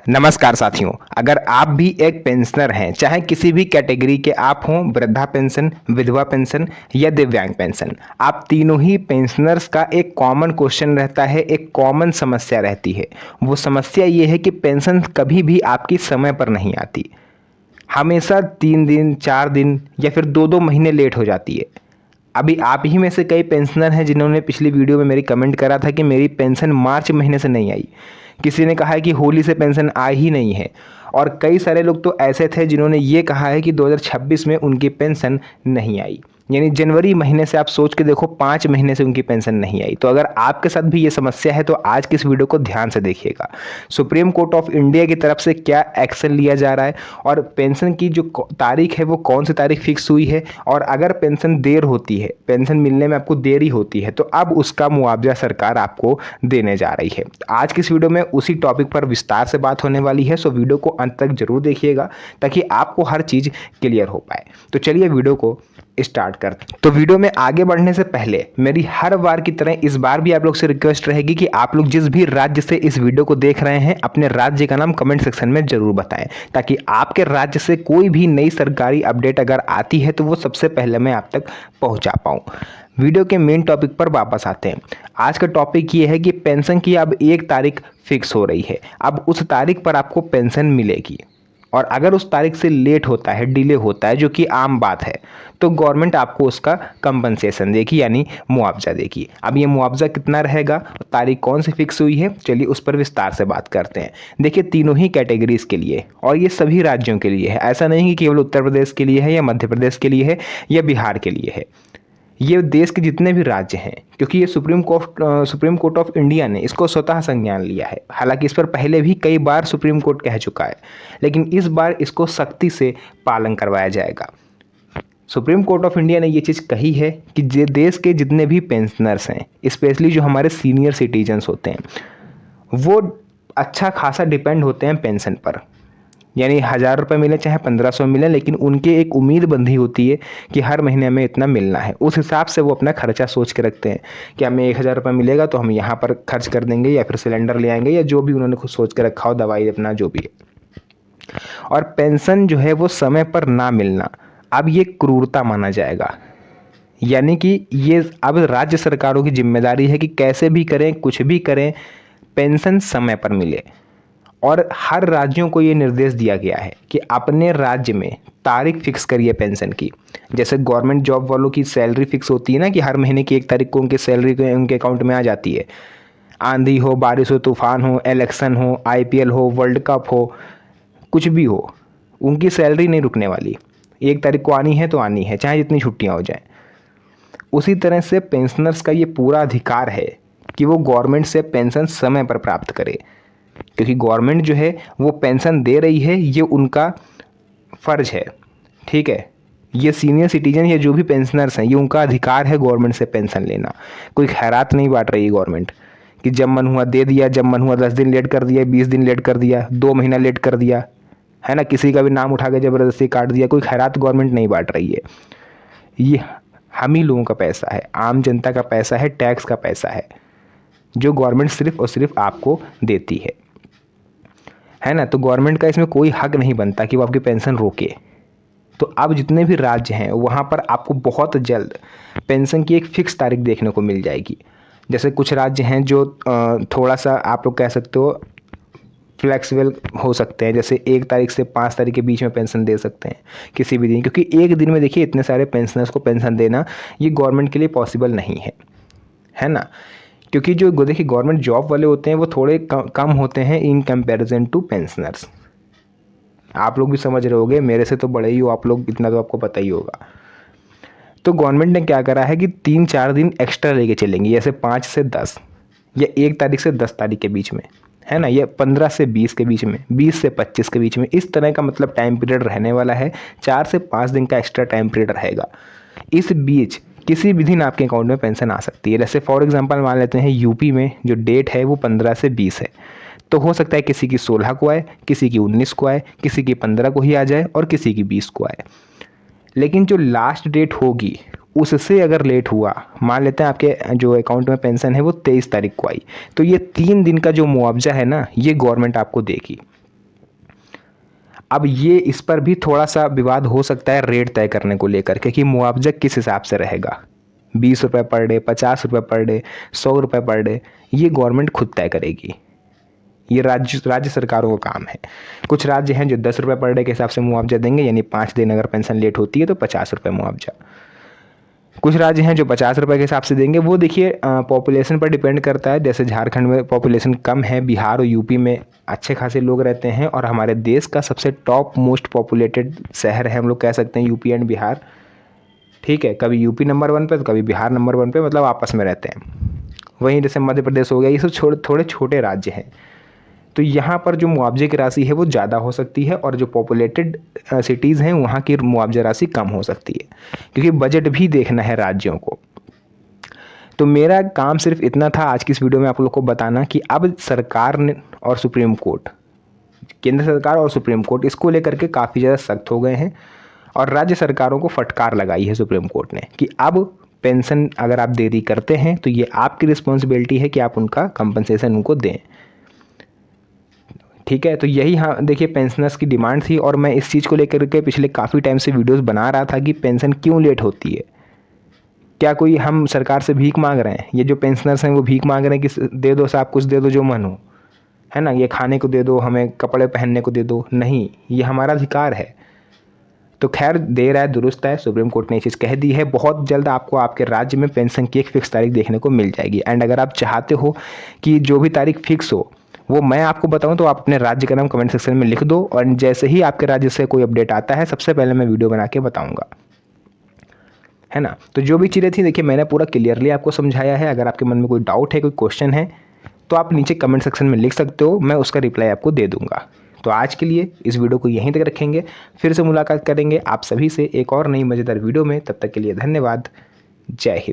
नमस्कार साथियों। अगर आप भी एक पेंशनर हैं, चाहे किसी भी कैटेगरी के आप हों, वृद्धा पेंशन, विधवा पेंशन या दिव्यांग पेंशन, आप तीनों ही पेंशनर्स का एक कॉमन क्वेश्चन रहता है, एक कॉमन समस्या रहती है। वो समस्या ये है कि पेंशन कभी भी आपकी समय पर नहीं आती। हमेशा 3 दिन, 4 दिन या फिर 2-2 महीने लेट हो जाती है। अभी आप ही में से कई पेंशनर हैं जिन्होंने पिछली वीडियो में मेरी कमेंट करा था कि मेरी पेंशन मार्च महीने से नहीं आई। किसी ने कहा है कि होली से पेंशन आई ही नहीं है, और कई सारे लोग तो ऐसे थे जिन्होंने ये कहा है कि 2026 में उनकी पेंशन नहीं आई। यानी जनवरी महीने से आप सोच के देखो, 5 महीने से उनकी पेंशन नहीं आई। तो अगर आपके साथ भी ये समस्या है तो आज की इस वीडियो को ध्यान से देखिएगा। सुप्रीम कोर्ट ऑफ इंडिया की तरफ से क्या एक्शन लिया जा रहा है, और पेंशन की जो तारीख है वो कौन सी तारीख फिक्स हुई है, और अगर पेंशन देर होती है, पेंशन मिलने में आपको देरी होती है, तो अब उसका मुआवजा सरकार आपको देने जा रही है। आज की इस वीडियो में उसी टॉपिक पर विस्तार से बात होने वाली है। सो वीडियो को अंत तक जरूर देखिएगा ताकि आपको हर चीज़ क्लियर हो पाए। तो चलिए वीडियो को स्टार्ट करते हैं। तो वीडियो में आगे बढ़ने से पहले मेरी हर बार की तरह इस बार भी आप लोग से रिक्वेस्ट रहेगी कि आप लोग जिस भी राज्य से इस वीडियो को देख रहे हैं, अपने राज्य का नाम कमेंट सेक्शन में जरूर बताएं, ताकि आपके राज्य से कोई भी नई सरकारी अपडेट अगर आती है तो वो सबसे पहले मैं आप तक पहुंचा पाऊं। वीडियो के मेन टॉपिक पर वापस आते हैं। आज का टॉपिक ये है कि पेंशन की अब एक तारीख फिक्स हो रही है। अब उस तारीख पर आपको पेंशन मिलेगी, और अगर उस तारीख से लेट होता है, डिले होता है, जो कि आम बात है, तो गवर्नमेंट आपको उसका कंपनसेशन देगी, यानी मुआवजा देगी। अब ये मुआवजा कितना रहेगा, तारीख कौन सी फिक्स हुई है, चलिए उस पर विस्तार से बात करते हैं। देखिए, तीनों ही कैटेगरीज के लिए, और ये सभी राज्यों के लिए है। ऐसा नहीं कि केवल उत्तर प्रदेश के लिए है, या मध्य प्रदेश के लिए है, या बिहार के लिए है। ये देश के जितने भी राज्य हैं, क्योंकि ये सुप्रीम कोर्ट ऑफ इंडिया ने इसको स्वतः संज्ञान लिया है। हालांकि इस पर पहले भी कई बार सुप्रीम कोर्ट कह चुका है, लेकिन इस बार इसको सख्ती से पालन करवाया जाएगा। सुप्रीम कोर्ट ऑफ इंडिया ने ये चीज़ कही है कि देश के जितने भी पेंशनर्स हैं, स्पेशली जो हमारे सीनियर सिटीजन्स होते हैं, वो अच्छा खासा डिपेंड होते हैं पेंशन पर। यानी 1000 रुपये मिले चाहे 1500 मिले, लेकिन उनके एक उम्मीद बंधी होती है कि हर महीने हमें इतना मिलना है। उस हिसाब से वो अपना खर्चा सोच के रखते हैं कि हमें 1000 रुपये मिलेगा तो हम यहाँ पर खर्च कर देंगे, या फिर सिलेंडर ले आएंगे, या जो भी उन्होंने खुद सोच के रखा हो, दवाई अपना जो भी है। और पेंशन जो है वो समय पर ना मिलना, अब ये क्रूरता माना जाएगा। यानी कि ये अब राज्य सरकारों की जिम्मेदारी है कि कैसे भी करें, कुछ भी करें, पेंशन समय पर मिले। और हर राज्यों को ये निर्देश दिया गया है कि अपने राज्य में तारीख फिक्स करिए पेंशन की। जैसे गवर्नमेंट जॉब वालों की सैलरी फिक्स होती है ना, कि हर महीने की 1 तारीख को उनकी सैलरी उनके अकाउंट में आ जाती है। आंधी हो, बारिश हो, तूफान हो, इलेक्शन हो, आईपीएल हो, वर्ल्ड कप हो, कुछ भी हो, उनकी सैलरी नहीं रुकने वाली। 1 तारीख को आनी है तो आनी है, चाहे जितनी छुट्टियाँ हो जाएं। उसी तरह से पेंशनर्स का ये पूरा अधिकार है कि वो गवर्नमेंट से पेंशन समय पर प्राप्त करे, क्योंकि गवर्नमेंट जो है वो पेंशन दे रही है, ये उनका फ़र्ज है। ठीक है, ये सीनियर सिटीजन या जो भी पेंशनर्स हैं, ये उनका अधिकार है गवर्नमेंट से पेंशन लेना। कोई खैरात नहीं बांट रही है गवर्नमेंट कि जब मन हुआ दे दिया, जब मन हुआ 10 दिन लेट कर दिया, 20 दिन लेट कर दिया, 2 महीना लेट कर दिया, है ना। किसी का भी नाम उठा के ज़बरदस्ती काट दिया। कोई खैरात गवर्नमेंट नहीं बांट रही है। ये हम ही लोगों का पैसा है, आम जनता का पैसा है, टैक्स का पैसा है, जो गवर्नमेंट सिर्फ और सिर्फ आपको देती है ना। तो गवर्नमेंट का इसमें कोई हक नहीं बनता कि वो आपकी पेंशन रोके। तो अब जितने भी राज्य हैं वहाँ पर आपको बहुत जल्द पेंशन की एक फ़िक्स तारीख देखने को मिल जाएगी। जैसे कुछ राज्य हैं जो थोड़ा सा आप लोग कह सकते हो फ्लेक्सिबल हो सकते हैं, जैसे 1 तारीख से 5 तारीख के बीच में पेंशन दे सकते हैं किसी भी दिन, क्योंकि एक दिन में देखिए इतने सारे पेंशनर्स को पेंशन देना ये गवर्नमेंट के लिए पॉसिबल नहीं है ना। क्योंकि जो देखिए गवर्नमेंट जॉब वाले होते हैं वो थोड़े कम होते हैं इन कंपैरिजन टू पेंशनर्स। आप लोग भी समझ रहे होगे, मेरे से तो बड़े ही हो आप लोग, इतना तो आपको पता ही होगा। तो गवर्नमेंट ने क्या करा है कि 3-4 दिन एक्स्ट्रा लेके चलेंगे, जैसे 5 से 10, या 1 तारीख से 10 तारीख के बीच में, है ना, या 15 से 20 के बीच में, 20 से 25 के बीच में। इस तरह का मतलब टाइम पीरियड रहने वाला है। 4 से 5 दिन का एक्स्ट्रा टाइम पीरियड रहेगा। इस बीच किसी भी दिन आपके अकाउंट में पेंशन आ सकती है। जैसे फॉर एग्जांपल मान लेते हैं यूपी में जो डेट है वो 15 से 20 है, तो हो सकता है किसी की 16 को आए, किसी की 19 को आए, किसी की 15 को ही आ जाए, और किसी की 20 को आए। लेकिन जो लास्ट डेट होगी उससे अगर लेट हुआ, मान लेते हैं आपके जो अकाउंट में पेंशन है वो 23 तारीख को आई, तो ये 3 दिन का जो मुआवजा है ना, ये गवर्नमेंट आपको देगी। अब ये इस पर भी थोड़ा सा विवाद हो सकता है रेट तय करने को लेकर के कि मुआवजा किस हिसाब से रहेगा, 20 रुपये पर डे, 50 रुपये पर डे, 100 रुपये पर डे, ये गवर्नमेंट खुद तय करेगी। ये राज्य सरकारों का काम है। कुछ राज्य हैं जो 10 रुपये पर डे के हिसाब से मुआवजा देंगे, यानी 5 दिन अगर पेंशन लेट होती है तो 50 रुपये मुआवजा। कुछ राज्य हैं जो 50 रुपये के हिसाब से देंगे। वो देखिए पॉपुलेशन पर डिपेंड करता है। जैसे झारखंड में पॉपुलेशन कम है, बिहार और यूपी में अच्छे खासे लोग रहते हैं, और हमारे देश का सबसे टॉप मोस्ट पॉपुलेटेड शहर है, हम लोग कह सकते हैं, यूपी एंड बिहार। ठीक है, कभी यूपी नंबर 1 पे तो कभी बिहार नंबर 1 पे, मतलब आपस में रहते हैं। वहीं जैसे मध्य प्रदेश हो गया, ये सब थोड़े छोटे राज्य हैं। तो यहाँ पर जो मुआवजे की राशि है वो ज़्यादा हो सकती है, और जो पॉपुलेटेड सिटीज़ हैं वहाँ की मुआवजा राशि कम हो सकती है, क्योंकि बजट भी देखना है राज्यों को। तो मेरा काम सिर्फ इतना था आज की इस वीडियो में आप लोग को बताना कि अब सरकार ने और सुप्रीम कोर्ट, केंद्र सरकार और सुप्रीम कोर्ट इसको लेकर के काफ़ी ज़्यादा सख्त हो गए हैं, और राज्य सरकारों को फटकार लगाई है सुप्रीम कोर्ट ने कि अब पेंशन अगर आप देरी करते हैं तो ये आपकी रिस्पॉन्सिबिलिटी है कि आप उनका कंपनसेशन उनको दें। ठीक है, तो यही हाँ देखिए पेंशनर्स की डिमांड थी, और मैं इस चीज़ को लेकर के पिछले काफ़ी टाइम से वीडियोस बना रहा था कि पेंशन क्यों लेट होती है। क्या कोई हम सरकार से भीख मांग रहे हैं? ये जो पेंशनर्स हैं वो भीख मांग रहे हैं कि दे दो साहब, कुछ दे दो जो मन हो, है ना, ये खाने को दे दो, हमें कपड़े पहनने को दे दो? नहीं, ये हमारा अधिकार है। तो खैर देर है दुरुस्त है, सुप्रीम कोर्ट ने ये चीज़ कह दी है। बहुत जल्द आपको आपके राज्य में पेंशन की एक फिक्स तारीख देखने को मिल जाएगी। एंड अगर आप चाहते हो कि जो भी तारीख फिक्स हो वो मैं आपको बताऊं तो आप अपने राज्य का नाम कमेंट सेक्शन में लिख दो, और जैसे ही आपके राज्य से कोई अपडेट आता है सबसे पहले मैं वीडियो बना के बताऊंगा, है ना। तो जो भी चीज़ें थी देखिए मैंने पूरा क्लियरली आपको समझाया है। अगर आपके मन में कोई डाउट है, कोई क्वेश्चन है, तो आप नीचे कमेंट सेक्शन में लिख सकते हो, मैं उसका रिप्लाई आपको दे दूंगा। तो आज के लिए इस वीडियो को यहीं तक रखेंगे, फिर से मुलाकात करेंगे आप सभी से एक और नई मज़ेदार वीडियो में। तब तक के लिए धन्यवाद। जय हिंद।